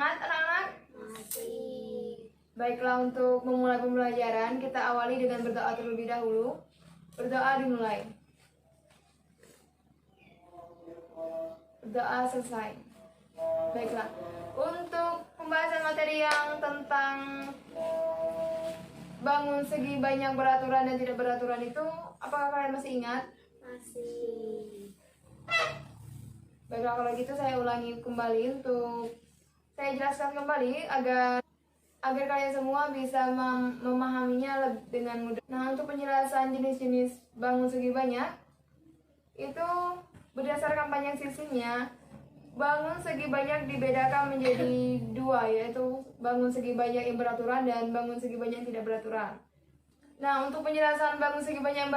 semangat anak-anak? Masih. Baiklah, untuk memulai pembelajaran kita awali dengan berdoa terlebih dahulu. Berdoa dimulai. Berdoa selesai. Baiklah, untuk pembahasan materi yang tentang bangun segi banyak beraturan dan tidak beraturan itu, apakah kalian masih ingat? Masih. Baiklah, kalau gitu saya ulangi kembali untuk saya jelaskan kembali agar kalian semua bisa memahaminya dengan mudah. Nah, untuk penjelasan jenis-jenis bangun segi banyak itu berdasarkan panjang sisinya. Bangun segi banyak dibedakan menjadi dua, yaitu bangun segi banyak yang beraturan dan bangun segi banyak yang tidak beraturan. Nah, untuk penjelasan bangun segi banyak yang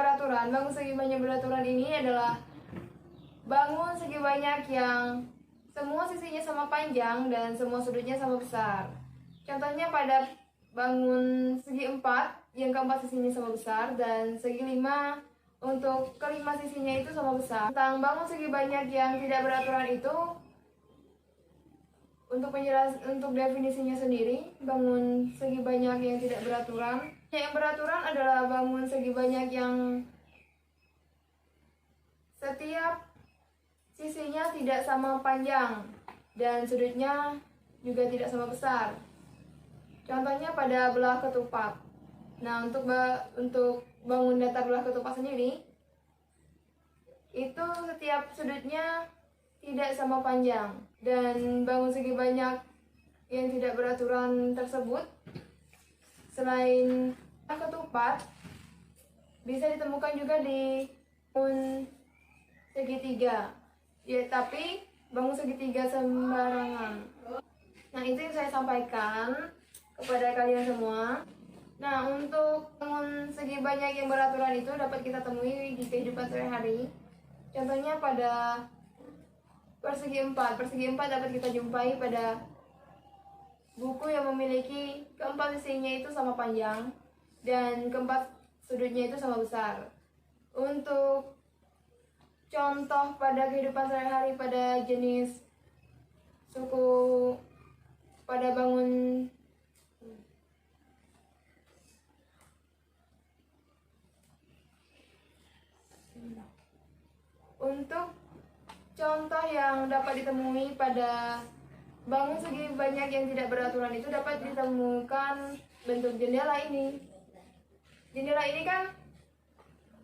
beraturan ini adalah bangun segi banyak yang semua sisinya sama panjang dan semua sudutnya sama besar. Contohnya pada bangun segi 4 yang keempat sisinya sama besar dan segi 5 untuk kelima sisinya itu sama besar. Tentang bangun segi banyak yang tidak beraturan itu, untuk definisinya sendiri, bangun segi banyak yang tidak beraturan. Yang beraturan adalah bangun segi banyak yang setiap sisinya tidak sama panjang dan sudutnya juga tidak sama besar. Contohnya pada belah ketupat. Nah, untuk bangun datar belah ketupat sendiri, itu setiap sudutnya tidak sama panjang. Dan bangun segi banyak yang tidak beraturan tersebut, selain belah ketupat, bisa ditemukan juga di bangun segitiga. Ya, tapi bangun segitiga sembarangan. Nah, itu yang saya sampaikan kepada kalian semua. Nah, untuk bangun segi banyak yang beraturan itu dapat kita temui di kehidupan sehari-hari. Contohnya pada persegi 4. Persegi 4 dapat kita jumpai pada buku yang memiliki keempat sisinya itu sama panjang dan keempat sudutnya itu sama besar. Untuk contoh pada kehidupan sehari-hari pada jenis suku pada bangun untuk contoh yang dapat ditemui pada bangun segi banyak yang tidak beraturan itu dapat ditemukan bentuk jendela ini. Jendela ini kan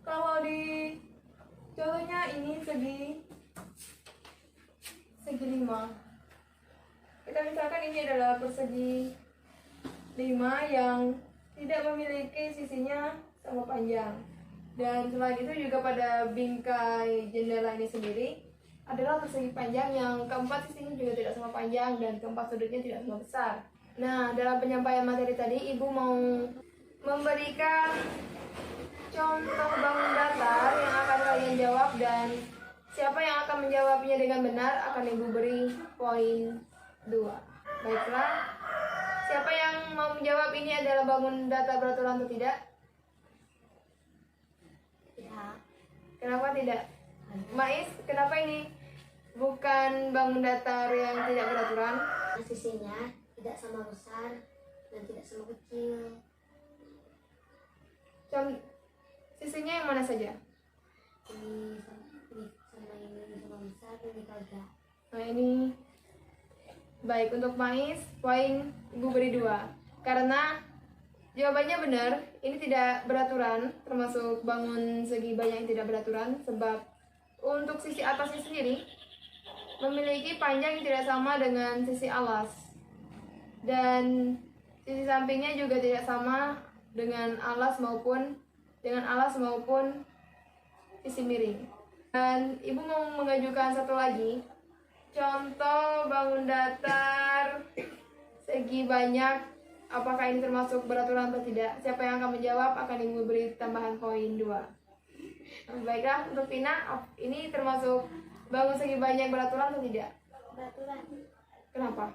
kalau di contohnya ini segi 5. Kita misalkan ini adalah persegi 5 yang tidak memiliki sisinya sama panjang. Dan selain itu juga pada bingkai jendela ini sendiri adalah persegi panjang yang keempat sisinya juga tidak sama panjang dan keempat sudutnya tidak sama besar. Nah, dalam penyampaian materi tadi, Ibu mau memberikan contoh bangun datar yang akan kalian jawab, dan siapa yang akan menjawabnya dengan benar akan Ibu beri poin 2. Baiklah, siapa yang mau menjawab ini adalah bangun datar beraturan atau tidak? Tidak. Kenapa tidak? Mais, kenapa ini bukan bangun datar yang tidak beraturan? Sisinya tidak sama besar dan tidak sama kecil. Sisinya yang mana saja? Ini sama ini sama besar, ini kagak. Nah, ini baik. Untuk Mais, poin Ibu beri 2 karena jawabannya benar. Ini tidak beraturan, termasuk bangun segi banyak yang tidak beraturan, sebab untuk sisi atasnya sendiri memiliki panjang yang tidak sama dengan sisi alas, dan sisi sampingnya juga tidak sama dengan alas maupun sisi miring. Dan Ibu mau mengajukan satu lagi contoh bangun datar segi banyak, apakah ini termasuk beraturan atau tidak? Siapa yang akan menjawab akan Ibu beri tambahan poin 2. Baiklah, untuk Tina, ini termasuk bangun segi banyak beraturan atau tidak? Beraturan. Kenapa?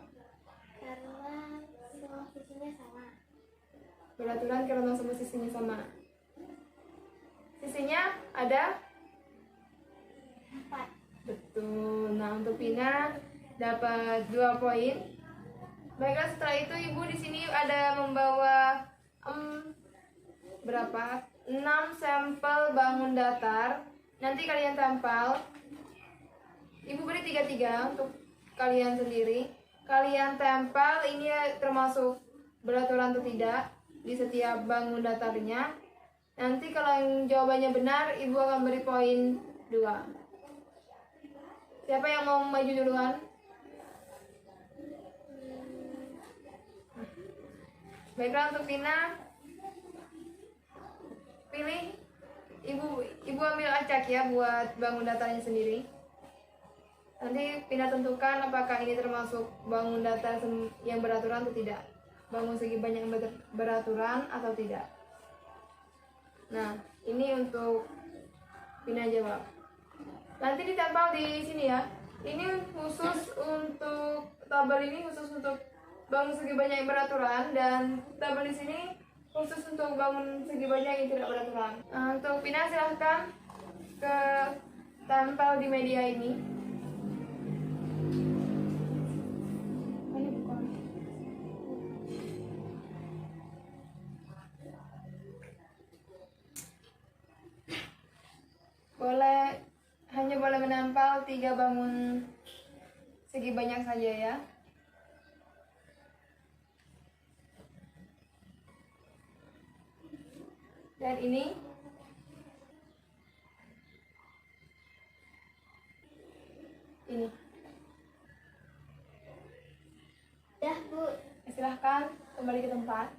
Karena semua sisinya sama. Beraturan karena semua sisinya sama. Sisinya ada 4. Betul. Nah, untuk Pina dapat 2 poin. Baiklah, setelah itu ibu di sini ada membawa berapa? 6 sampel bangun datar. Nanti kalian tempel. Ibu beri 3-3 untuk kalian sendiri. Kalian tempel ini termasuk beraturan atau tidak di setiap bangun datarnya. Nanti kalau yang jawabannya benar, ibu akan beri poin 2. Siapa yang mau maju duluan? Baiklah, untuk Vina, pilih. Ibu ambil acak ya buat bangun datarnya sendiri. Nanti Vina tentukan apakah ini termasuk bangun datar yang beraturan atau tidak. Bangun segi banyak yang beraturan atau tidak. Nah, ini untuk Vina jawab. Nanti ditempel di sini ya. Ini khusus untuk tabel ini khusus untuk bangun segi banyak yang beraturan, dan tabel di sini khusus untuk bangun segi banyak yang tidak beraturan. Untuk Vina silahkan ke tempel di media ini. Hanya boleh menempel 3 bangun segi banyak saja ya. Dan ini Ya, Bu. silahkan kembali ke tempat.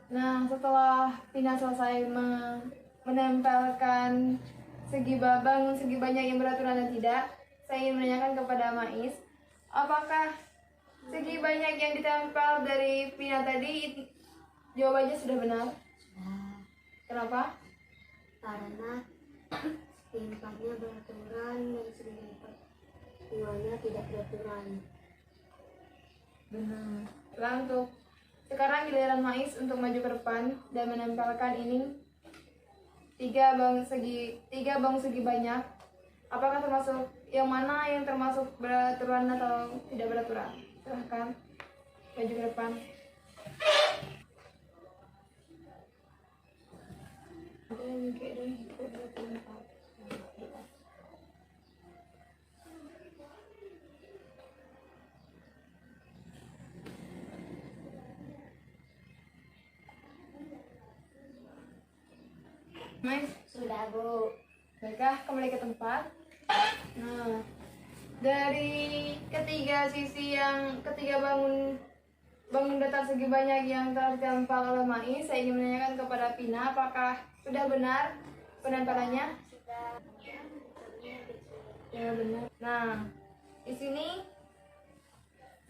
Nah, setelah Vina selesai menempelkan bangun segi banyak yang beraturan dan tidak, saya ingin menanyakan kepada Mais, apakah segi banyak yang ditempel dari Vina tadi jawabannya sudah benar? Sudah. Kenapa? Karena segi 4-nya beraturan dan segi 2-nya tidak beraturan. Benar. Nah, untuk sekarang giliran Mais untuk maju ke depan dan menempelkan ini 3 bangun segi banyak. Apakah termasuk yang mana yang termasuk beraturan atau tidak beraturan? Silahkan maju ke depan. Mais, Sudah, Bu. baiklah, kembali ke tempat. Nah, dari ketiga bangun datar segi banyak yang telah ditempel oleh Mais, saya ingin menanyakan kepada Vina, apakah sudah benar penempelannya? Sudah. Ya, benar. Nah, di sini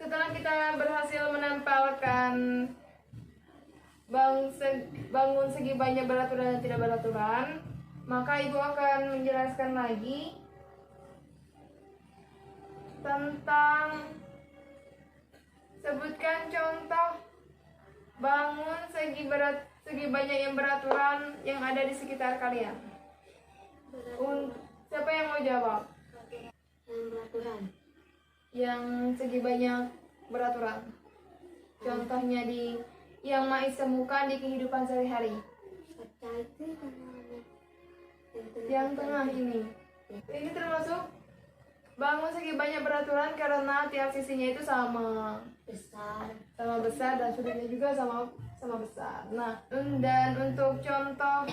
setelah kita berhasil menempelkan bangun segi banyak beraturan dan tidak beraturan, maka ibu akan menjelaskan lagi tentang sebutkan contoh bangun segi banyak yang beraturan yang ada di sekitar kalian. Siapa yang mau jawab? Yang beraturan. Yang segi banyak beraturan. Contohnya yang Mais temukan di kehidupan sehari-hari. Pecah itu Yang tengah ini. Ini termasuk bangun segi banyak beraturan karena tiap sisinya itu sama besar dan sudutnya juga sama besar. Nah, dan untuk contoh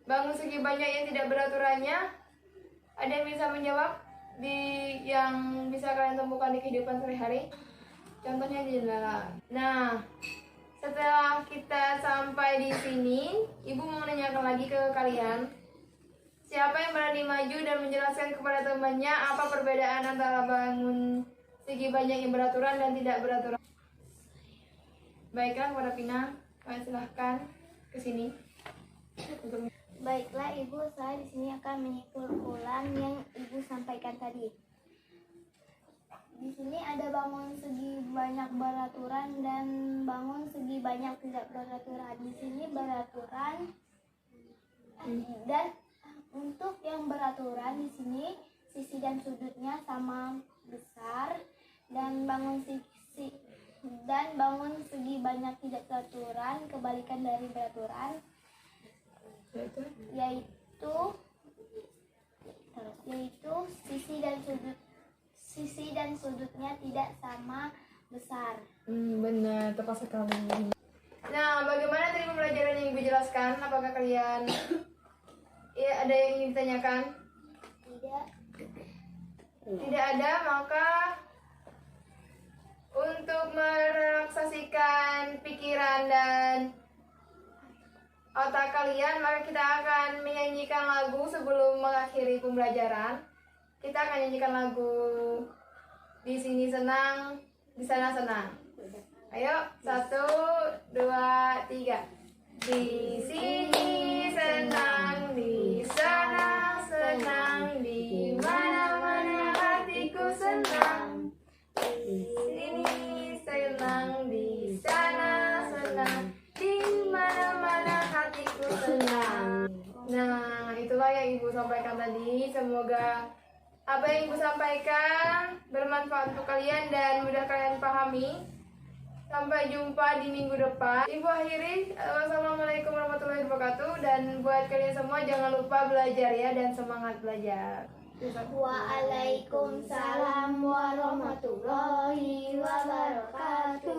bangun segi banyak yang tidak beraturannya, ada yang bisa menjawab yang bisa kalian temukan di kehidupan sehari-hari? Contohnya jendela. Nah, setelah kita sampai di sini, ibu mau menanyakan lagi ke kalian, siapa yang berani maju dan menjelaskan kepada temannya apa perbedaan antara bangun segi banyak yang beraturan dan tidak beraturan? Baiklah, kepada Vina, kalian silahkan ke sini. Baiklah, Ibu, saya di sini akan menyebut ulang yang Ibu sampaikan tadi. Di sini ada bangun segi banyak beraturan dan bangun segi banyak tidak beraturan. Di sini beraturan dan untuk yang beraturan di sini sisi dan sudutnya sama besar, dan bangun segi banyak tidak beraturan, kebalikan dari beraturan, yaitu sisi dan sudutnya tidak sama besar. Benar, tepat sekali. Nah, bagaimana tadi pembelajaran yang Ibu jelaskan? Apakah kalian ada yang ingin ditanyakan? Tidak ada, maka untuk merelaksasikan pikiran dan otak kalian, maka kita akan menyanyikan lagu sebelum mengakhiri pembelajaran. Kita akan nyanyikan lagu Di Sini Senang, Di Sana Senang. Ayo, 1, 2, 3. Di sini senang, di sana senang, di mana-mana hatiku senang. Di sini senang, di sana senang, di mana-mana hatiku senang. Nah, itulah yang Ibu sampaikan tadi. Semoga apa yang Ibu sampaikan bermanfaat untuk kalian dan mudah kalian pahami. Sampai jumpa di minggu depan. Ibu akhiri. Wassalamualaikum warahmatullahi wabarakatuh. Dan buat kalian semua jangan lupa belajar ya, dan semangat belajar. Waalaikumsalam warahmatullahi wabarakatuh.